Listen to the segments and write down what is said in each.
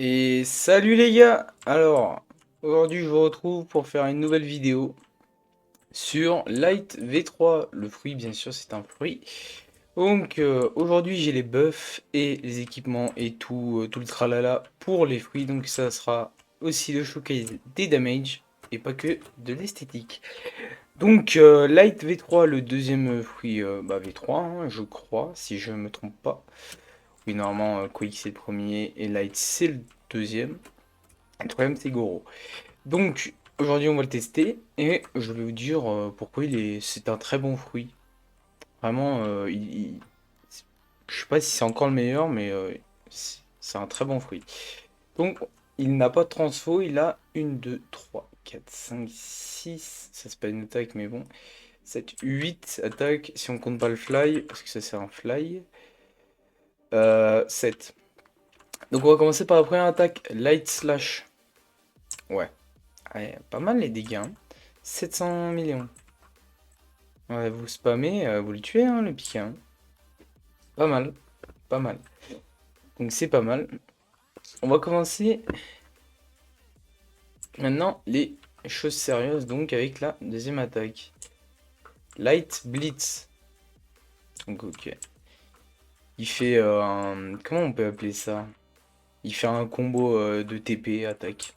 Et salut les gars! Alors, aujourd'hui je vous retrouve pour faire une nouvelle vidéo sur Light V3. Le fruit, bien sûr, c'est un fruit. Donc, aujourd'hui j'ai les buffs et les équipements et tout le tralala pour les fruits. Donc, ça sera aussi le showcase des damages et pas que de l'esthétique. Donc, Light V3, le deuxième fruit V3, hein, je crois, si je me trompe pas. Oui, normalement, Quick c'est le premier et Light c'est le deuxième. Le troisième, c'est Goro. Donc, aujourd'hui, on va le tester et je vais vous dire pourquoi c'est un très bon fruit. Vraiment, je sais pas si c'est encore le meilleur, mais c'est un très bon fruit. Donc, il n'a pas de transfo, il a une, 2, 3, 4, 5, 6. Ça, c'est pas une attaque, mais bon. 7, 8 attaques si on compte pas le fly, parce que ça, c'est un fly. 7. Donc, on va commencer par la première attaque, Light Slash. Ouais. Ouais, pas mal les dégâts, hein. 700 millions. Ouais, vous spammez, vous le tuez, hein, le piquet, hein. Pas mal, pas mal. Donc c'est pas mal. On va commencer maintenant les choses sérieuses, donc avec la deuxième attaque. Light Blitz. Donc ok. Il fait un... Comment on peut appeler ça? Il fait un combo de TP, attaque.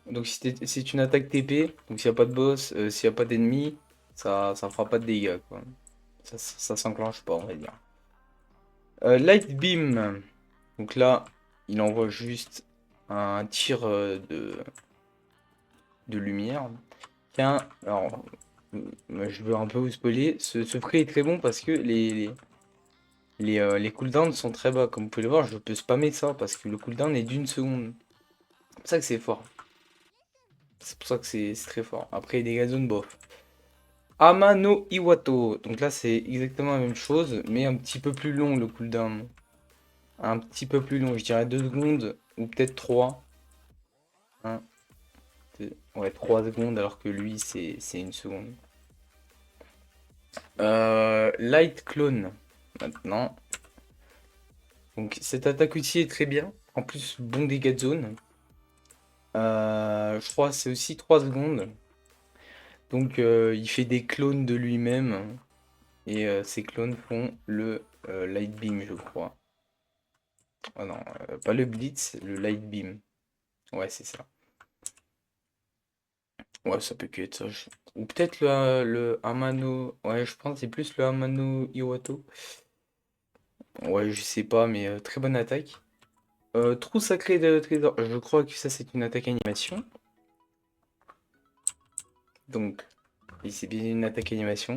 Donc si c'est une attaque TP, donc s'il n'y a pas de boss, s'il n'y a pas d'ennemi, ça fera pas de dégâts, quoi. Ça s'enclenche pas, on va dire. Light Beam. Donc là, il envoie juste un tir de lumière. Tiens, alors, je veux un peu vous spoiler. Ce prix est très bon parce que les cooldowns sont très bas. Comme vous pouvez le voir, je peux spammer ça parce que le cooldown est d'une seconde. C'est pour ça que c'est fort. C'est pour ça que c'est très fort. Après, les dégâts de zone, bof. Amano Iwato. Donc là, c'est exactement la même chose, mais un petit peu plus long le cooldown. Un petit peu plus long, je dirais 2 secondes ou peut-être 3. Ouais, 3 secondes alors que lui c'est une seconde. Light Clone maintenant. Donc cette attaque aussi est très bien. En plus, bon dégâts de zone. Je crois que c'est aussi 3 secondes. Donc il fait des clones de lui-même. Et ces clones font le Light Beam, je crois. Oh non, pas le Blitz, le Light Beam. Ouais, c'est ça. Ouais, ça peut que être ça. Ou peut-être le Amano. Ouais, je pense que c'est plus le Amano Iwato. Ouais, je sais pas, mais très bonne attaque. Trou sacré de trésor. Je crois que ça, c'est une attaque animation. Donc, et c'est bien une attaque animation.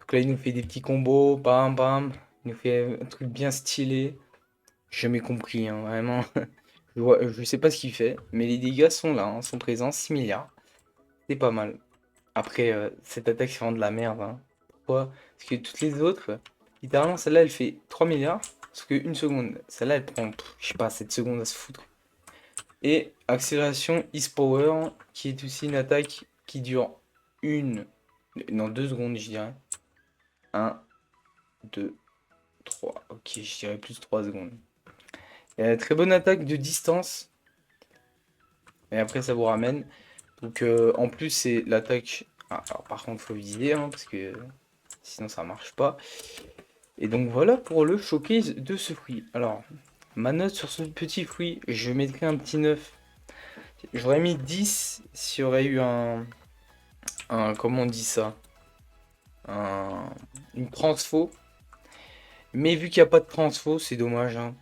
Donc là, il nous fait des petits combos. Bam, bam. Il nous fait un truc bien stylé. J'ai jamais compris, hein, vraiment. Je sais pas ce qu'il fait, mais les dégâts sont là, hein, sont présents. 6 milliards. C'est pas mal. Après, cette attaque, c'est vraiment de la merde, hein. Pourquoi? Parce que toutes les autres, littéralement, celle-là, elle fait 3 milliards. Sauf que une seconde. Celle-là, elle prend, je sais pas, 7 secondes à se foutre. Et accélération Is Power, qui est aussi une attaque qui dure une, non 2 secondes, je dirais. Un, 2, 3. Ok, je dirais plus 3 secondes. Très bonne attaque de distance. Et après, ça vous ramène. Donc, en plus, c'est l'attaque. Ah, alors, par contre, faut viser, hein, parce que sinon, ça marche pas. Et donc, voilà pour le showcase de ce fruit. Alors, ma note sur ce petit fruit, je mettrai un petit 9. J'aurais mis 10 s'il y aurait eu comment on dit ça? un- une transfo. Mais vu qu'il n'y a pas de transfo, c'est dommage, hein.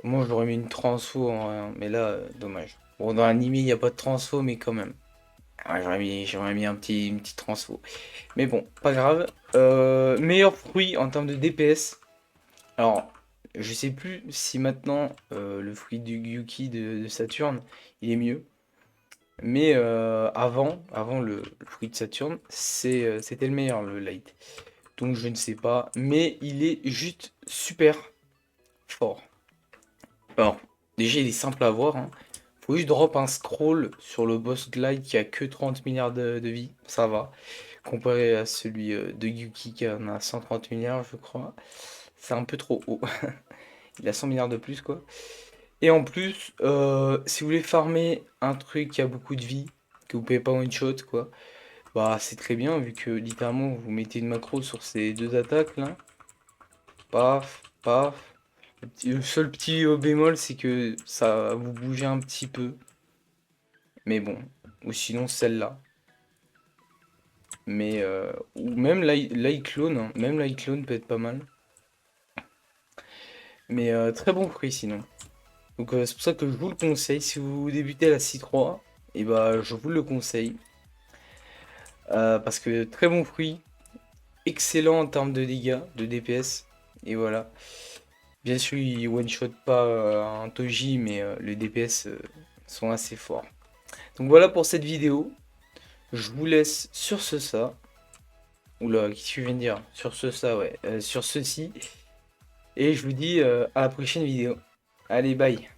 Moi, j'aurais mis une transfo, hein, mais là, dommage. Bon, dans l'anime, il n'y a pas de transfo, mais quand même. Ouais, j'aurais mis une petite transfo. Mais bon, pas grave. Meilleur fruit en termes de DPS. Alors, je sais plus si maintenant le fruit du Gyuki de Saturne, il est mieux. Mais avant le fruit de Saturne, c'était le meilleur, le light. Donc je ne sais pas, mais il est juste super fort. Alors, déjà il est simple à voir, hein. Faut juste drop un scroll sur le boss glide qui a que 30 milliards de vie, ça va. Comparé à celui de Yuki qui en a 130 milliards, je crois. C'est un peu trop haut. Il a 100 milliards de plus, quoi. Et en plus, si vous voulez farmer un truc qui a beaucoup de vie, que vous pouvez pas one shot, quoi, bah c'est très bien, vu que littéralement vous mettez une macro sur ces deux attaques là. Paf, paf. Le seul petit bémol, c'est que ça va vous bouger un petit peu. Mais bon, ou sinon celle-là. Mais, ou même l'iClone, hein. Même l'iClone peut être pas mal. Mais très bon prix sinon. Donc c'est pour ça que je vous le conseille. Si vous débutez la C3, et bah je vous le conseille. Parce que très bon fruit, excellent en termes de dégâts, de DPS. Et voilà. Bien sûr, il one-shot pas un Toji, mais les DPS sont assez forts. Donc voilà pour cette vidéo. Je vous laisse sur ce ça. Oula, qu'est-ce que tu viens de dire? Sur ce ça, ouais. Sur ceci. Et je vous dis à la prochaine vidéo. Allez, bye.